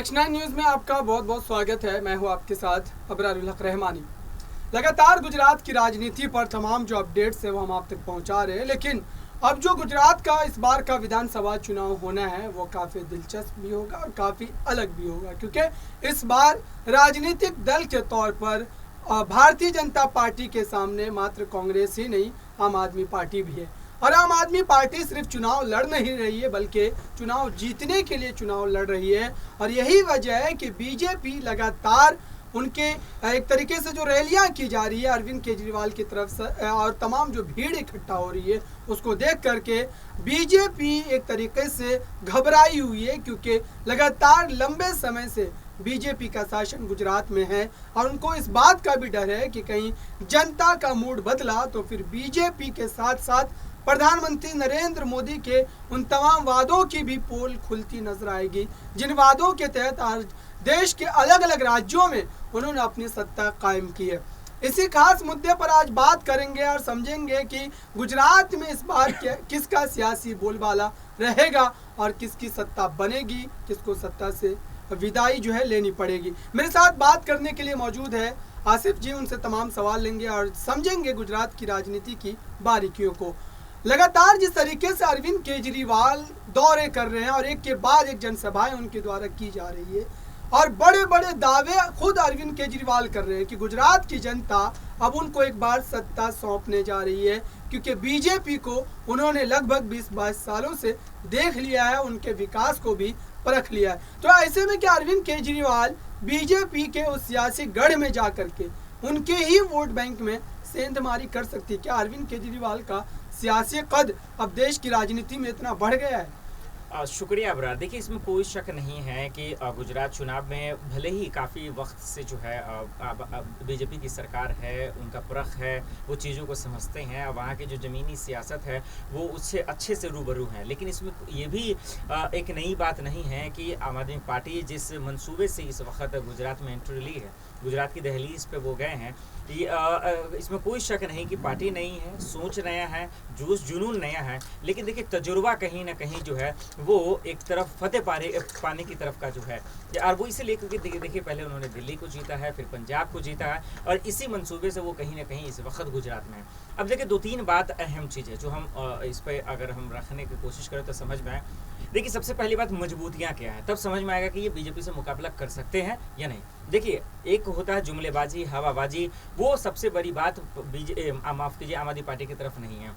Next9 news में आपका बहुत बहुत स्वागत है। मैं हूं आपके साथ अबरारुल हक रहमानी। लगातार गुजरात की राजनीति पर तमाम जो अपडेट्स है वो हम आप तक पहुंचा रहे हैं, लेकिन अब जो गुजरात का इस बार का विधानसभा चुनाव होना है वो काफ़ी दिलचस्प भी होगा और काफ़ी अलग भी होगा, क्योंकि इस बार राजनीतिक दल के तौर पर भारतीय जनता पार्टी के सामने मात्र कांग्रेस ही नहीं, आम आदमी पार्टी भी है। और आम आदमी पार्टी सिर्फ चुनाव लड़ नहीं रही है बल्कि चुनाव जीतने के लिए चुनाव लड़ रही है। और यही वजह है कि बीजेपी लगातार उनके एक तरीके से जो रैलियां की जा रही है अरविंद केजरीवाल की तरफ से और तमाम जो भीड़ इकट्ठा हो रही है उसको देख करके बीजेपी एक तरीके से घबराई हुई है, क्योंकि लगातार लंबे समय से बीजेपी का शासन गुजरात में है और उनको इस बात का भी डर है कि कहीं जनता का मूड बदला तो फिर बीजेपी के साथ साथ प्रधानमंत्री नरेंद्र मोदी के उन तमाम वादों की भी पोल खुलती नजर आएगी, जिन वादों के तहत आज देश के अलग अलग राज्यों में उन्होंने अपनी सत्ता कायम की है। इसी खास मुद्दे पर आज बात करेंगे और समझेंगे कि गुजरात में इस बार किसका सियासी बोलबाला रहेगा और किसकी सत्ता बनेगी, किसको सत्ता से विदाई जो है लेनी पड़ेगी। मेरे साथ बात करने के लिए मौजूद है आसिफ जी, उनसे तमाम सवाल लेंगे और समझेंगे गुजरात की राजनीति की बारीकियों को। लगातार जिस तरीके से अरविंद केजरीवाल दौरे कर रहे हैं और एक के बाद एक जनसभाएं उनके द्वारा की जा रही है और बड़े बड़े दावे खुद अरविंद केजरीवाल कर रहे हैं कि गुजरात की जनता अब उनको एक बार सत्ता सौंपने जा रही है, क्योंकि बीजेपी को उन्होंने लगभग 20-22 सालों से देख लिया है, उनके विकास को भी परख लिया है। तो ऐसे में क्या अरविंद केजरीवाल बीजेपी के उस सियासी गढ़ में जा करके उनके ही वोट बैंक में सेंधमारी कर सकती है? क्या अरविंद केजरीवाल का सियासी कद अब देश की राजनीति में इतना बढ़ गया है? शुक्रिया अबरार। देखिए, इसमें कोई शक नहीं है कि गुजरात चुनाव में भले ही काफ़ी वक्त से जो है बीजेपी की सरकार है, उनका परख है, वो चीज़ों को समझते हैं, वहाँ की जो ज़मीनी सियासत है वो उससे अच्छे से रूबरू है। लेकिन इसमें ये भी एक नई बात नहीं है कि आम आदमी पार्टी जिस मंसूबे से इस वक्त गुजरात में एंट्री ली है, गुजरात की दहलीज पे वो गए हैं, इसमें कोई शक नहीं कि पार्टी नई है, सोच नया है, जोश जुनून नया है, लेकिन देखिए तजुर्बा कहीं ना कहीं जो है वो एक तरफ फतेह पाने की तरफ का जो है, और वो इसलिए क्योंकि देखिए पहले उन्होंने दिल्ली को जीता है, फिर पंजाब को जीता है और इसी मंसूबे से वो कहीं ना कहीं इस वक्त गुजरात में है। अब देखिए 2-3 बात अहम चीज़ है जो हम इस पर अगर हम रखने की कोशिश करें तो समझ में आए। देखिए, सबसे पहली बात मजबूतियाँ क्या है, तब समझ में आएगा कि ये बीजेपी से मुकाबला कर सकते हैं या नहीं। देखिए, एक होता है जुमलेबाजी, हवाबाजी, वो सबसे बड़ी बात माफ कीजिए आम आदमी पार्टी की तरफ नहीं है।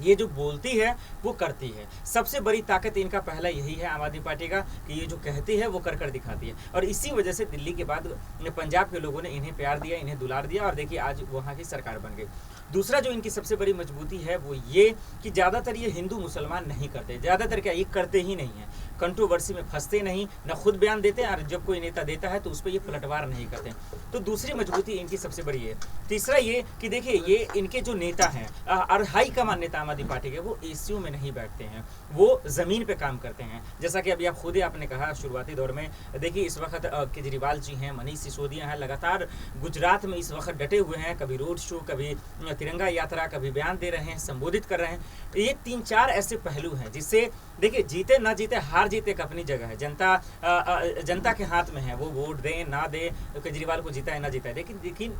ये जो बोलती है वो करती है। सबसे बड़ी ताकत इनका पहला यही है आम आदमी पार्टी का कि ये जो कहती है वो कर दिखाती है, और इसी वजह से दिल्ली के बाद पंजाब के लोगों ने इन्हें प्यार दिया, इन्हें दुलार दिया और देखिए आज वहाँ की सरकार बन गई। दूसरा जो इनकी सबसे बड़ी मजबूती है वो ये कि ज़्यादातर ये हिंदू मुसलमान नहीं करते, ज़्यादातर क्या ये करते ही नहीं हैं, कंट्रोवर्सी में फंसते नहीं, न खुद बयान देते हैं और जब कोई नेता देता है तो उस पर ये पलटवार नहीं करते। तो दूसरी मजबूती इनकी सबसे बड़ी है। तीसरा ये कि देखिए ये इनके जो नेता हैं और हाई कमान नेता आम आदमी पार्टी के, वो एसीयू में नहीं बैठते हैं, वो ज़मीन पे काम करते हैं। जैसा कि अभी आप खुद ही आपने कहा शुरुआती दौर में, देखिए इस वक्त केजरीवाल जी हैं, मनीष सिसोदिया हैं, लगातार गुजरात में इस वक्त डटे हुए हैं, कभी रोड शो, कभी तिरंगा यात्रा, कभी बयान दे रहे हैं, संबोधित कर रहे हैं। ये 3-4 ऐसे पहलू हैं जिससे देखिए जीते ना जीते, हार जीत एक अपनी जगह है, जनता के हाथ में है, वो वोट दें ना दें, तो केजरीवाल को जीता है ना जीता है। लेकिन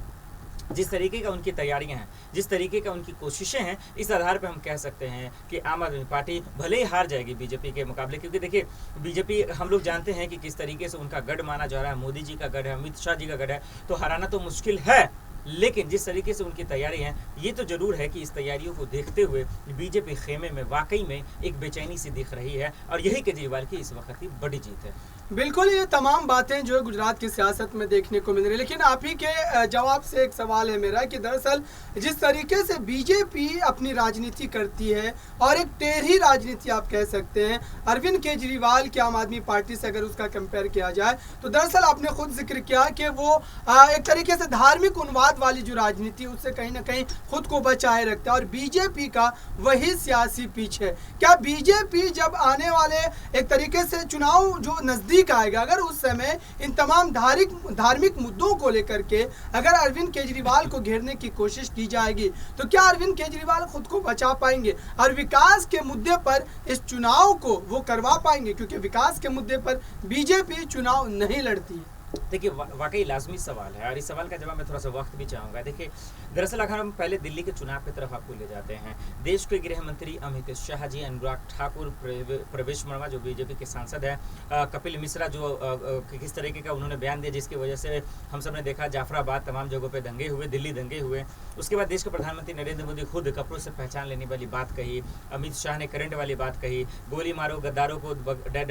जिस तरीके का उनकी तैयारियां हैं, जिस तरीके का उनकी कोशिशें हैं, इस आधार पर हम कह सकते हैं कि आम आदमी पार्टी भले ही हार जाएगी बीजेपी के मुकाबले, क्योंकि देखिए बीजेपी हम लोग जानते हैं कि किस तरीके से उनका गढ़ माना जा रहा है, मोदी जी का गढ़ है, अमित शाह जी का गढ़ है, तो हराना तो मुश्किल है। लेकिन जिस तरीके से उनकी तैयारी है, ये तो जरूर है कि इस तैयारियों को देखते हुए बीजेपी खेमे में वाकई में एक बेचैनी सी दिख रही है और यही केजरीवाल की इस वक्त की बड़ी जीत है। बिल्कुल, ये तमाम बातें जो है गुजरात की सियासत में देखने को मिल रही है, लेकिन आप ही के जवाब से एक सवाल है मेरा कि दरअसल जिस तरीके से बीजेपी अपनी राजनीति करती है और एक टेढ़ी राजनीति आप कह सकते हैं अरविंद केजरीवाल की आम आदमी पार्टी से अगर उसका कंपेयर किया जाए, तो दरअसल आपने खुद जिक्र किया कि वो एक तरीके से धार्मिक उन्माद विवाद वाली जो राजनीति उससे कहीं ना कहीं खुद को बचाए रखता है, और बीजेपी का वही सियासी पिच है। क्या बीजेपी जब आने वाले एक तरीके से चुनाव जो नज़दीक आएगा, अगर उस समय इन तमाम धार्मिक मुद्दों को लेकर के अगर अरविंद केजरीवाल को घेरने की कोशिश की जाएगी, तो क्या अरविंद केजरीवाल खुद को बचा पाएंगे और विकास के मुद्दे पर इस चुनाव को वो करवा पाएंगे? क्योंकि विकास के मुद्दे पर बीजेपी चुनाव नहीं लड़ती है। देखिए वाकई लाजमी सवाल है, और इस सवाल का जवाब मैं थोड़ा सा वक्त भी चाहूँगा। देखिए दरअसल अगर हम पहले दिल्ली के चुनाव की तरफ आपको ले जाते हैं, देश के गृह मंत्री अमित शाह जी, अनुराग ठाकुर, प्रवेश वर्मा जो बीजेपी के सांसद हैं, कपिल मिश्रा जो किस तरीके का उन्होंने बयान दिया जिसकी वजह से हम सब ने देखा जाफराबाद तमाम जगहों पर दंगे हुए, दिल्ली दंगे हुए। उसके बाद देश के प्रधानमंत्री नरेंद्र मोदी खुद कपड़ों से पहचान लेने वाली बात कही, अमित शाह ने करंट वाली बात कही, गोली मारो गद्दारों को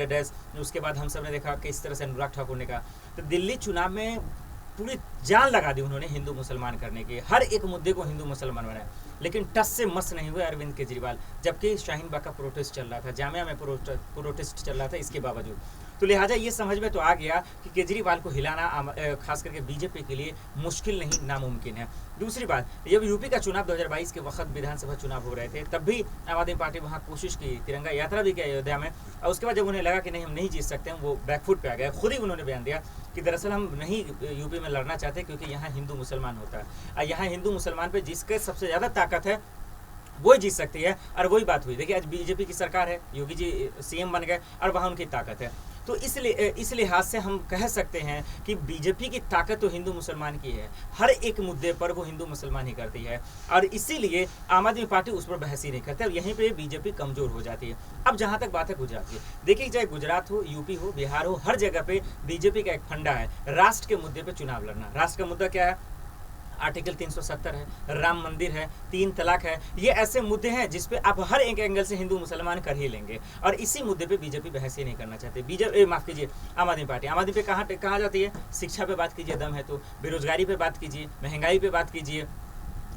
डैश। उसके बाद हम सब ने देखा किस तरह से अनुराग ठाकुर ने कहा। तो दिल्ली चुनाव में पूरी जान लगा दी उन्होंने हिंदू मुसलमान करने की, हर एक मुद्दे को हिंदू मुसलमान बनाया, लेकिन टस से मस नहीं हुए अरविंद केजरीवाल, जबकि शाहीन बाग का प्रोटेस्ट चल रहा था, जामिया में प्रोटेस्ट चल रहा था इसके बावजूद। तो लिहाजा ये समझ में तो आ गया कि केजरीवाल को हिलाना खास करके बीजेपी के लिए मुश्किल नहीं नामुमकिन है। दूसरी बात, जब यूपी का चुनाव 2022 के वक्त विधानसभा चुनाव हो रहे थे, तब भी आम आदमी पार्टी वहाँ कोशिश की, तिरंगा यात्रा भी की अयोध्या में, और उसके बाद जब उन्हें लगा कि नहीं हम नहीं जीत सकते हैं, वो बैकफुट पे आ गया। खुद ही उन्होंने बयान दिया कि दरअसल हम नहीं यूपी में लड़ना चाहते क्योंकि यहाँ हिंदू मुसलमान होता है, और यहाँ हिंदू मुसलमान पे जिसके सबसे ज़्यादा ताकत है वही जीत सकती है। और वही बात हुई। देखिए आज बीजेपी की सरकार है, योगी जी सीएम बन गए और वहाँ उनकी ताकत है। तो इस लिहाज से हम कह सकते हैं कि बीजेपी की ताकत तो हिंदू मुसलमान की है, हर एक मुद्दे पर वो हिंदू मुसलमान ही करती है, और इसीलिए आम आदमी पार्टी उस पर बहस ही नहीं करती, और यहीं पे बीजेपी कमज़ोर हो जाती है। अब जहाँ तक बात है गुजरात की, देखिए चाहे गुजरात हो, यूपी हो, बिहार हो, हर जगह पे बीजेपी का एक फंडा है, राष्ट्र के मुद्दे पर चुनाव लड़ना। राष्ट्र का मुद्दा क्या है? आर्टिकल 370 है, राम मंदिर है, 3 तलाक है। ये ऐसे मुद्दे हैं जिस पे आप हर एक एंगल से हिंदू मुसलमान कर ही लेंगे, और इसी मुद्दे पे बीजेपी बहस ही नहीं करना चाहते। माफ़ कीजिए, आम आदमी पार्टी पे कहाँ जाती है? शिक्षा पे बात कीजिए, दम है तो, बेरोजगारी पे बात कीजिए, महंगाई पे बात कीजिए,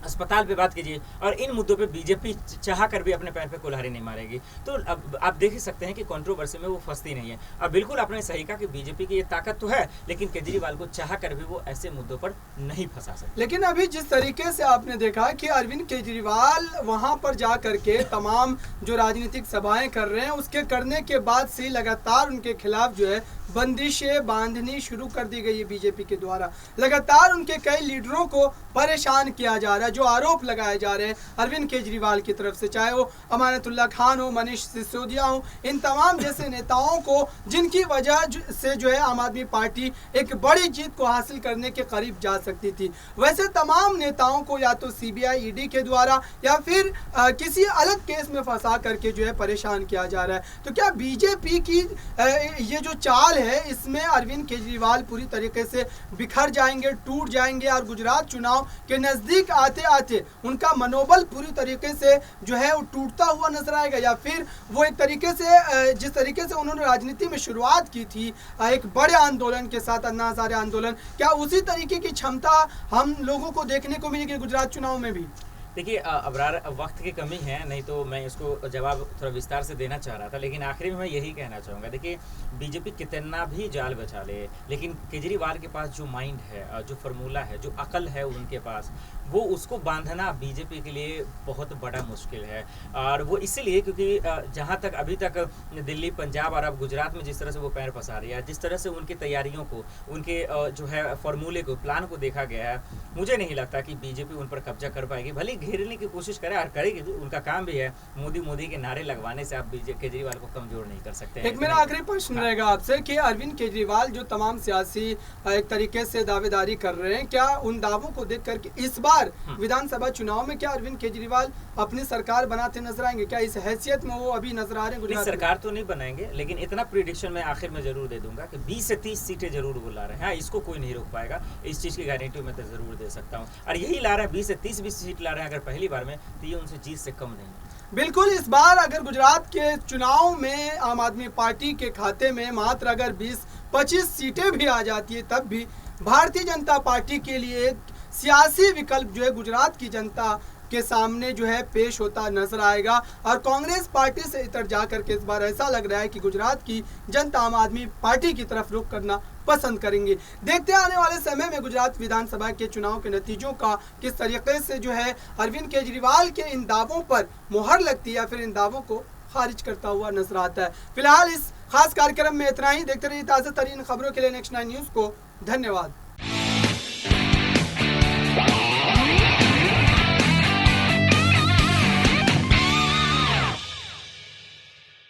अस्पताल पे बात कीजिए, और इन मुद्दों पे बीजेपी चाह कर भी अपने पैर पे कुल्हाड़ी नहीं मारेगी। तो अब आप देख ही सकते हैं कि कंट्रोवर्सी में वो फंसती नहीं है। और बिल्कुल आपने सही कहा कि बीजेपी की ये ताकत तो है, लेकिन केजरीवाल को चाह कर भी वो ऐसे मुद्दों पर नहीं फंसा सकते। लेकिन अभी जिस तरीके से आपने देखा कि अरविंद केजरीवाल वहां पर जा करके तमाम जो राजनीतिक सभाएं कर रहे हैं, उसके करने के बाद से लगातार उनके खिलाफ जो है बंदिशें बांधनी शुरू कर दी गई है बीजेपी के द्वारा। लगातार उनके कई लीडरों को परेशान किया जा रहा है। जो आरोप लगाए जा रहे हैं अरविंद केजरीवाल की तरफ से, चाहे वो अमानतुल्लाह खान हो, मनीष सिसोदिया हो, इन तमाम जैसे नेताओं को, जिनकी वजह से जो है आम आदमी पार्टी एक बड़ी जीत को हासिल करने के करीब जा सकती थी, वैसे तमाम नेताओं को या तो सीबीआई ईडी के द्वारा या फिर किसी अलग केस में फंसा करके जो है परेशान किया जा रहा है। तो क्या बीजेपी की ये जो चाल है, इसमें अरविंद केजरीवाल पूरी तरीके से बिखर जाएंगे, टूट जाएंगे, और गुजरात चुनाव के नज़दीक आते आते उनका मनोबल पूरी तरीके से जो है वो टूटता हुआ नजर आएगा, या फिर वो एक तरीके से जिस तरीके से उन्होंने राजनीति में शुरुआत की थी एक बड़े आंदोलन के साथ, अन्ना हजारे आंदोलन, क्या उसी तरीके की क्षमता हम लोगों को देखने को मिलेगी गुजरात चुनाव में भी? देखिए अबरार, वक्त की कमी है, नहीं तो मैं इसको जवाब थोड़ा विस्तार से देना चाह रहा था, लेकिन आखिरी में मैं यही कहना चाहूँगा। देखिए बीजेपी कितना भी जाल बचा ले, लेकिन केजरीवाल के पास जो माइंड है, जो फार्मूला है, जो अकल है उनके पास, वो उसको बांधना बीजेपी के लिए बहुत बड़ा मुश्किल है। और वो इसीलिए क्योंकि जहाँ तक अभी तक दिल्ली, पंजाब और अब गुजरात में जिस तरह से वो पैर पसार रही है, जिस तरह से उनकी तैयारियों को, उनके जो है फार्मूले को, प्लान को देखा गया है, मुझे नहीं लगता कि बीजेपी उन पर कब्जा कर पाएगी। भले घेरने की कोशिश करे, और करेगी, उनका काम भी है। मोदी के नारे लगवाने से आप केजरीवाल को कमजोर नहीं कर सकते। एक मेरा आखिरी प्रश्न रहेगा आपसे कि अरविंद केजरीवाल जो तमाम सियासी एक तरीके से दावेदारी कर रहे हैं, क्या उन दावों को देख करके इस बार विधानसभा चुनाव में क्या अरविंद केजरीवाल अपनी सरकार बनाते नजर आएंगे? क्या इस हैसियत में वो अभी नजर आ रहे हैं गुजरात? सरकार तो नहीं बनाएंगे, लेकिन इतना प्रिडिक्शन मैं आखिर में जरूर दे दूंगा कि 20 से 30 सीटें जरूर वो ला रहे हैं। इसको कोई नहीं रोक पाएगा, इस चीज की गारंटी मैं तो जरूर दे सकता हूँ। और यही ला रहे हैं, 20 से 30 भी सीट ला रहे हैं अगर पहली बार में, तो ये उनसे जीत से कम नहीं है। बिल्कुल, इस बार अगर गुजरात के चुनाव में आम आदमी पार्टी के खाते में मात्र अगर 20-25 सीटें भी आ जाती है, तब भी भारतीय जनता पार्टी के लिए एक सियासी विकल्प जो है गुजरात की जनता के सामने जो है पेश होता नजर आएगा। और कांग्रेस पार्टी से इतर जाकर के इस बार ऐसा लग रहा है कि गुजरात की जनता आम आदमी पार्टी की तरफ रुख करना पसंद करेंगे। देखते हैं आने वाले समय में गुजरात विधानसभा के चुनाव के नतीजों का किस तरीके से जो है अरविंद केजरीवाल के इन दावों पर मुहर लगती है या फिर इन दावों को खारिज करता हुआ नजर आता है। फिलहाल इस खास कार्यक्रम में इतना ही। देखते रहिए ताज़ा तरीन खबरों के लिए नेक्स्ट 9 न्यूज़ को। धन्यवाद।